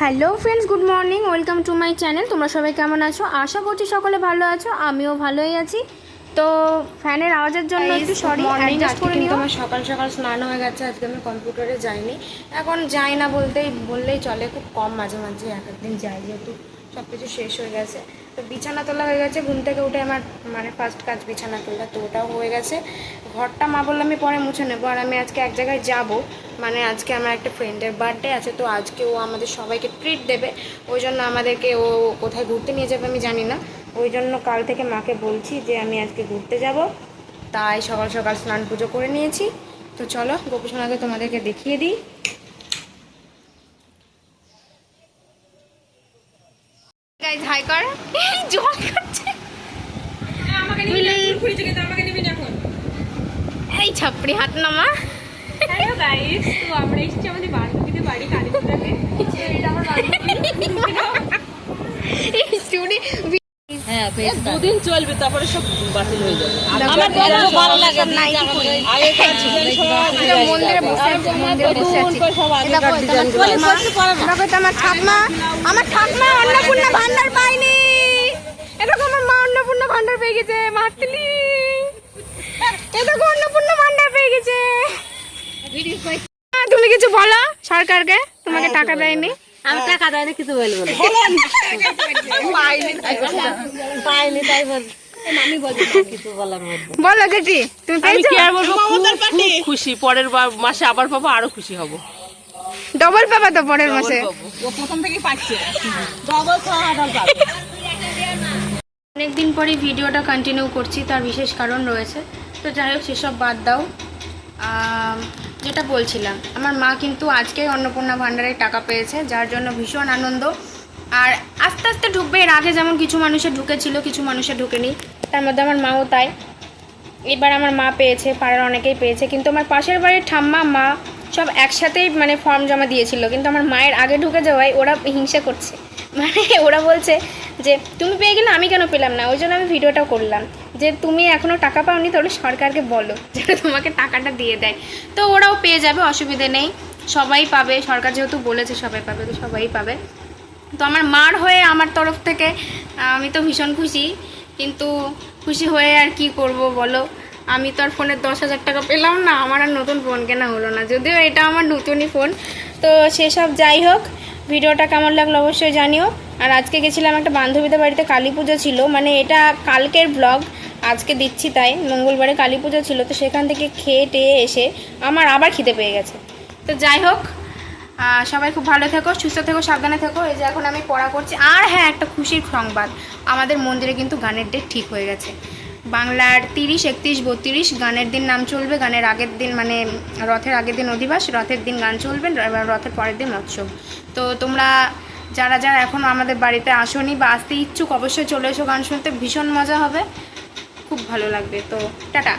Hello friends, good morning, welcome to my channel. তোমরা সবাই কেমন আছো? আশা করছি সকলে ভালো আছো, আমিও ভালোই আছি। তো ফ্যানের আওয়াজের জন্য একটু সরি, অ্যাডজাস্ট করে নিও। আমার সকাল সকাল স্নান হয়ে গেছে, আজকে আমি কম্পিউটারে যাইনি। এখন যাই না বললেই চলে, খুব কম মাঝে মাঝে এক একদিন যাই, যেহেতু সব কিছু শেষ হয়ে গেছে। তো বিছানা তোলা হয়ে গেছে, ঘুম থেকে উঠে আমার ফার্স্ট কাজ বিছানা তোলা, তো ওটাও হয়ে গেছে। ঘরটা মা বললাম আমি পরে মুছে নেবো। আর আমি আজকে এক জায়গায় যাব, আজকে আমার একটা ফ্রেন্ডের বার্থডে আছে, তো আজকে ও আমাদের সবাইকে ট্রিট দেবে। ওই জন্য আমাদেরকে ও কোথায় ঘুরতে নিয়ে যাবে আমি জানি না, ওই জন্য কাল থেকে মাকে বলছি যে আমি আজকে ঘুরতে যাব। তাই সকাল সকাল স্নান পুজো করে নিয়েছি। তো চলো গোপুসোনাকে তোমাদেরকে দেখিয়ে দিই। হাই কর, জল খাচ্ছে। এই ছাপড়ি হাত নামা। হ্যালো গাইস, তো আমরা এসেছি আমাদের বান্ধবীদের বাড়ি কালীপূজাতে। এটা আমার বান্ধবী। হ্যাঁ, দুদিন চলবে, তারপরে সব বাতিল হয়ে যাবে। আমার ভালো লাগে না, মন্দিরে বসে আছি, আমার ঠাকমা অন্নপূর্ণা ভান্ডার পাইনি। এরকম আমার মা অন্নপূর্ণা ভান্ডার পেয়ে গেছে, মাতলি এরকম অন্নপূর্ণা ভান্ডার পেয়ে গেছে। তুমি কিছু বলো সরকারকে, তোমাকে টাকা দেয়নি। আমি টাকা দেয় না, কিছু বলবো না। পাইনি তাই কিছু বলার মধ্যে। বলো কেটি, তুমি পেয়েছো? কি আর বলবো, খুব খুশি। পরের মাসে আবার পাবো, আরো খুশি হব। ডবল পাবা তো পরের মাসে। প্রথম থেকেই পাচ্ছে। অনেকদিন পরে ভিডিওটা কন্টিনিউ করছি, তার বিশেষ কারণ রয়েছে। তো যাই হোক, সেসব বাদ দাও। যেটা বলছিলাম, আমার মা কিন্তু আজকেই অন্নপূর্ণা ভাণ্ডারের টাকা পেয়েছে, যার জন্য ভীষণ আনন্দ। আর আস্তে আস্তে ঢুকবে। এর আগে যেমন কিছু মানুষের ঢুকেছিল, কিছু মানুষের ঢুকেনি, তার মধ্যে আমার মাও তাই। এবার আমার মা পেয়েছে, পাড়ার অনেকেই পেয়েছে, কিন্তু আমার পাশের বাড়ির ঠাম্মা মা সব একসাথেই ফর্ম জমা দিয়েছিল, কিন্তু আমার মায়ের আগে ঢুকে যাওয়ায় ওরা হিংসা করছে। ওরা বলছে যে তুমি পেয়ে গেলে, আমি কেন পেলাম না। ওই জন্য আমি ভিডিওটা করলাম যে তুমি এখনও টাকা পাওনি, তাহলে সরকারকে বলো যেন তোমাকে টাকাটা দিয়ে দেয়। তো ওরাও পেয়ে যাবে, অসুবিধে নেই, সবাই পাবে। সরকার যেহেতু বলেছে সবাই পাবে, তো সবাই পাবে। তো আমার মার হয়ে আমার তরফ থেকে আমি তো ভীষণ খুশি, কিন্তু খুশি হয়ে আর কি করব বলো। আমি তো আর ফোনের 10,000 টাকা পেলাম না, আমার আর নতুন ফোন কেনা হলো না, যদিও এটা আমার নতুনই ফোন। তো সেসব যাই হোক, ভিডিওটা কেমন লাগলো অবশ্যই জানিও। আর আজকে গেছিলাম একটা বান্ধবীদের বাড়িতে, কালী পুজো ছিল, এটা কালকের ব্লগ আজকে দিচ্ছি, তাই মঙ্গলবারে কালী পুজো ছিল। তো সেখান থেকে খেয়ে টেয়ে এসে আমার আবার খিদে পেয়ে গেছে। তো যাই হোক, সবাই খুব ভালো থেকো, সুস্থ থেকো, সাবধানে থেকো। এই যে এখন আমি পড়া করছি। আর হ্যাঁ, একটা খুশির সংবাদ, আমাদের মন্দিরে কিন্তু গানের ডেট ঠিক হয়ে গেছে। বাংলার 30, 31, 32 গানের দিন নাম চলবে। গানের আগের দিন রথের আগের দিন অধিবাস, রথের দিন গান চলবে, রথের পরের দিন মৎসব। তো তোমরা যারা যারা এখনও আমাদের বাড়িতে আসোনি বা আসতে ইচ্ছুক, অবশ্যই চলে এসো গান শুনতে, ভীষণ মজা হবে, খুব ভালো লাগবে। তো টাটা।